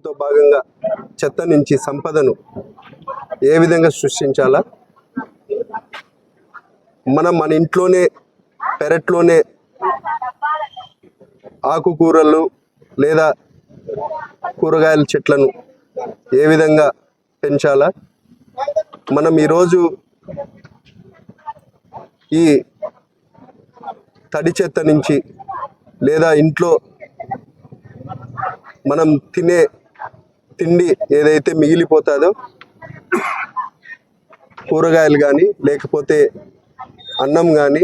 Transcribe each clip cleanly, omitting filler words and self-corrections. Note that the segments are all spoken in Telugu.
దాంతో భాగంగా చెత్త నుంచి సంపదను ఏ విధంగా సృష్టించాలా, మనం మన ఇంట్లోనే పెరట్లోనే ఆకుకూరలు లేదా కూరగాయల చెట్లను ఏ విధంగా పెంచాలా, మనం ఈరోజు ఈ తడి చెత్త నుంచి లేదా ఇంట్లో మనం తినే తిండి ఏదైతే మిగిలిపోతుందో కూరగాయలు కానీ లేకపోతే అన్నం కానీ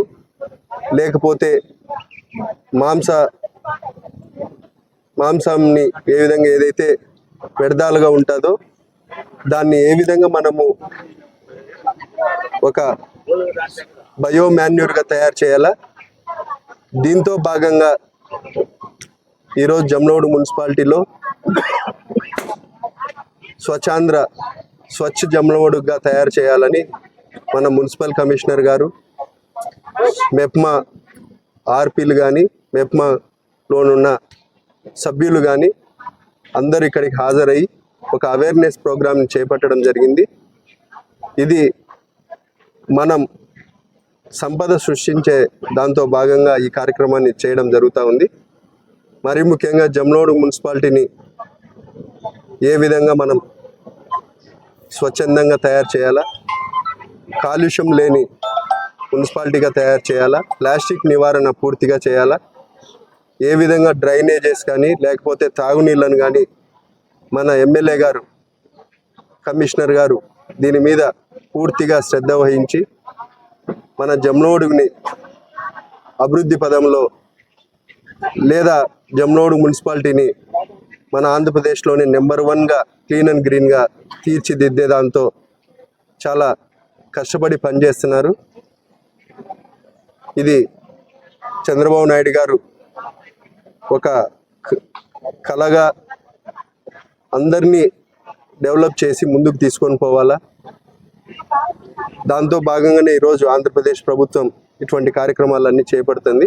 లేకపోతే మాంసాన్ని ఏ విధంగా ఏదైతే వ్యర్థాలుగా ఉంటుందో దాన్ని ఏ విధంగా మనము ఒక బయో మాన్యూర్గా తయారు చేయాలా. దీంతో భాగంగా ఈరోజు జమ్లమడుగు మున్సిపాలిటీలో స్వచ్ఛ జమ్లమడుగుగా తయారు చేయాలని మన మున్సిపల్ కమిషనర్ గారు, మెప్మా ఆర్పీలు కానీ మెప్మాలోనున్న సభ్యులు కానీ అందరూ ఇక్కడికి హాజరయ్యి ఒక అవేర్నెస్ ప్రోగ్రామ్ని చేపట్టడం జరిగింది. ఇది మనం సంపద సృష్టించే దాంతో భాగంగా ఈ కార్యక్రమాన్ని చేయడం జరుగుతూ ఉంది. మరి ముఖ్యంగా జమ్లమడుగు మున్సిపాలిటీని ఏ విధంగా మనం స్వచ్ఛందంగా తయారు చేయాలా, కాలుష్యం లేని మున్సిపాలిటీగా తయారు చేయాలా, ప్లాస్టిక్ నివారణ పూర్తిగా చేయాలా, ఏ విధంగా డ్రైనేజెస్ కానీ లేకపోతే తాగునీళ్ళను కానీ మన ఎమ్మెల్యే గారు, కమిషనర్ గారు దీని మీద పూర్తిగా శ్రద్ధ వహించి మన జమ్లమడుగుని అభివృద్ధి పదంలో లేదా జమ్లమడుగు మున్సిపాలిటీని మన ఆంధ్రప్రదేశ్లోని నెంబర్ 1గా క్లీన్ అండ్ గ్రీన్గా తీర్చిదిద్దే దాంతో చాలా కష్టపడి పనిచేస్తున్నారు. ఇది చంద్రబాబు నాయుడు గారు ఒక కళగా అందరినీ డెవలప్ చేసి ముందుకు తీసుకొని పోవాలా. దాంతో భాగంగానే ఈరోజు ఆంధ్రప్రదేశ్ ప్రభుత్వం ఇటువంటి కార్యక్రమాలన్నీ చేపడుతుంది.